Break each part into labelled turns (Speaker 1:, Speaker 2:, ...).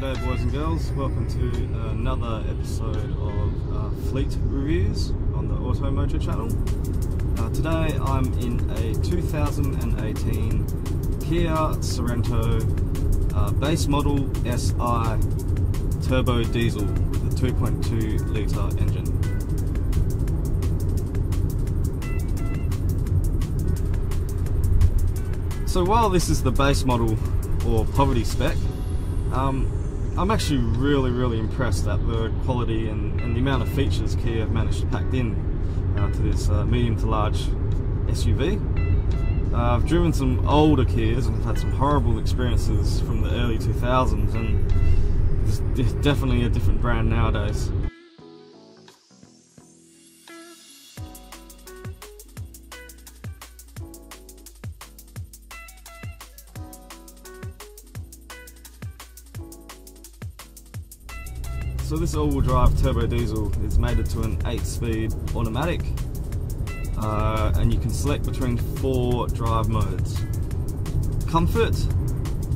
Speaker 1: G'day boys and girls, welcome to another episode of Fleet Reviews on the Auto Mojo channel. Today I'm in a 2018 Kia Sorento base model SI turbo diesel with a 2.2 litre engine. So while this is the base model or poverty spec, I'm actually really impressed at the quality and the amount of features Kia have managed to pack in to this medium to large SUV. I've driven some older Kias and I've had some horrible experiences from the early 2000s, and it's definitely a different brand nowadays. So this all-wheel drive turbo diesel is mated to an 8-speed automatic, and you can select between 4 drive modes: Comfort,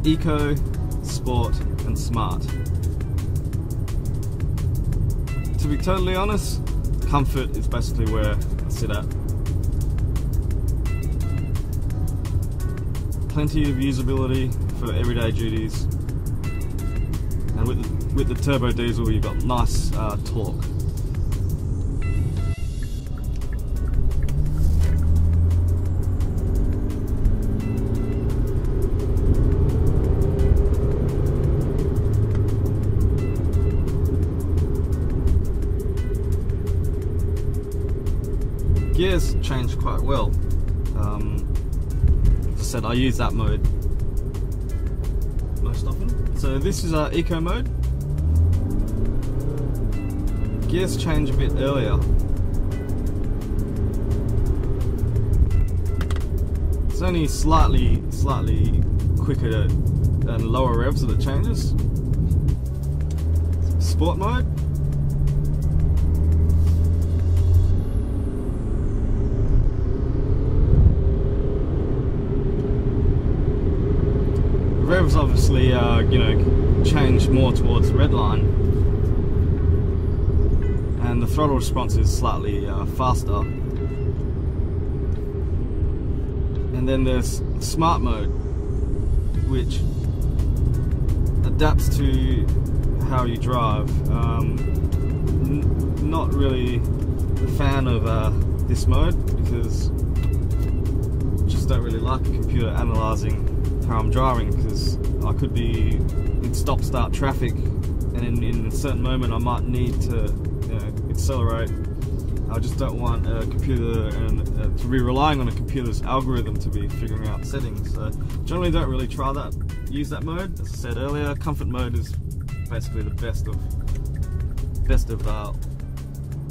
Speaker 1: Eco, Sport and Smart. To be totally honest, Comfort is basically where I sit at. Plenty of usability for everyday duties, and with the turbo diesel you've got nice torque. Gears change quite well. As I said, I use that mode most often. So this is our Eco mode. Gears change a bit earlier. It's only slightly quicker and lower revs that it changes. Sport mode. Revs obviously change more towards red line, and the throttle response is slightly faster. And then there's smart mode, which adapts to how you drive. Not really a fan of this mode because I just don't really like a computer analysing how I'm driving, because I could be in stop-start traffic and in a certain moment I might need to accelerate. I just don't want a computer to be relying on a computer's algorithm to be figuring out settings. So generally don't really use that mode. As I said earlier, comfort mode is basically the best of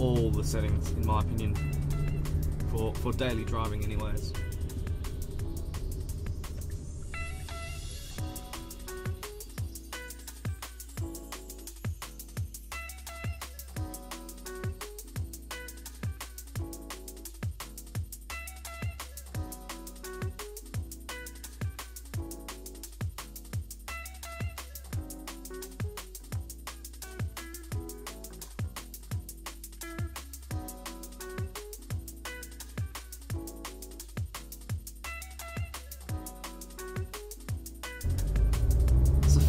Speaker 1: all the settings, in my opinion, for daily driving anyways.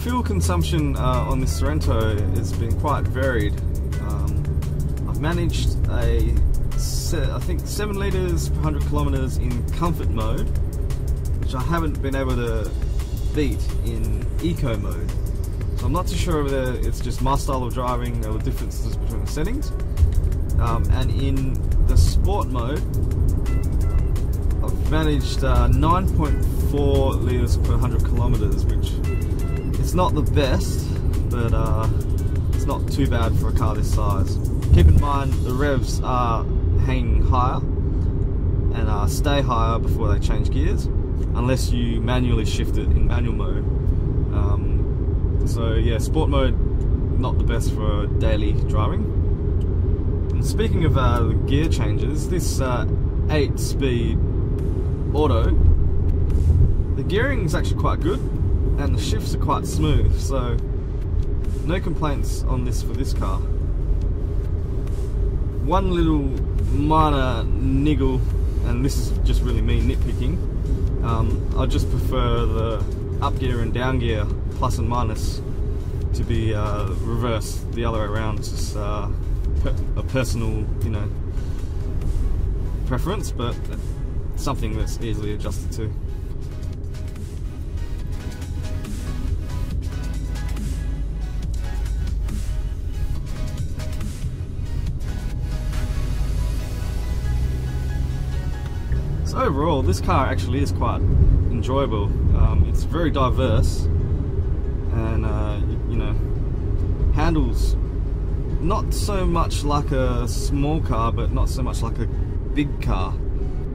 Speaker 1: Fuel consumption on this Sorento has been quite varied. I've managed I think 7 litres per 100 kilometres in comfort mode, which I haven't been able to beat in eco mode. So I'm not too sure whether it's just my style of driving or the differences between the settings. And in the sport mode, I've managed 9.4 litres per 100 kilometres, which it's not the best, but it's not too bad for a car this size. Keep in mind the revs are hanging higher and stay higher before they change gears, unless you manually shift it in manual mode. So yeah, sport mode not the best for daily driving. And speaking of gear changes, this 8-speed auto, the gearing is actually quite good and the shifts are quite smooth, so no complaints on this for this car. One little minor niggle, and this is just really me nitpicking, I just prefer the up gear and down gear, plus and minus, to be reversed the other way around. It's just a personal, you know, preference, but something that's easily adjusted to. So overall, this car actually is quite enjoyable. It's very diverse, and you know, handles not so much like a small car, but not so much like a big car.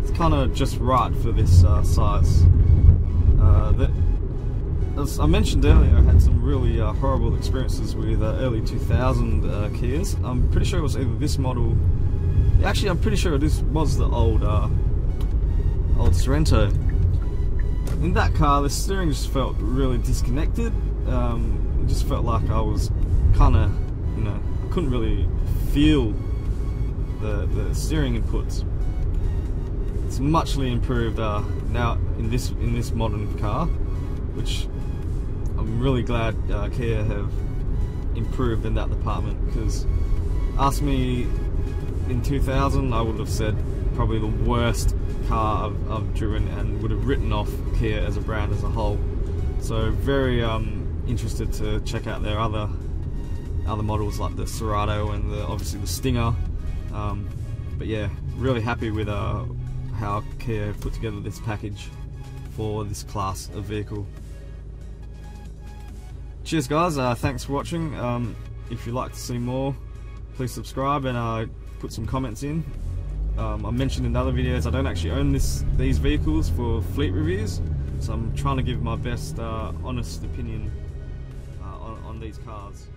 Speaker 1: It's kind of just right for this size. As I mentioned earlier, I had some really horrible experiences with early 2000 Kias. I'm pretty sure it was either this model. Actually, I'm pretty sure this was the old Sorrento. In that car, the steering just felt really disconnected. It just felt like I was kind of, you know, I couldn't really feel the steering inputs. It's muchly improved now in this modern car, which I'm really glad Kia have improved in that department, because ask me in 2000, I would have said probably the worst car I've driven, and would have written off Kia as a brand as a whole. So very interested to check out their other models like the Sorento and obviously the Stinger. But yeah, really happy with how Kia put together this package for this class of vehicle. Cheers guys, thanks for watching. If you'd like to see more, please subscribe and put some comments in. I mentioned in other videos I don't actually own these vehicles for fleet reviews, so I'm trying to give my best honest opinion on these cars.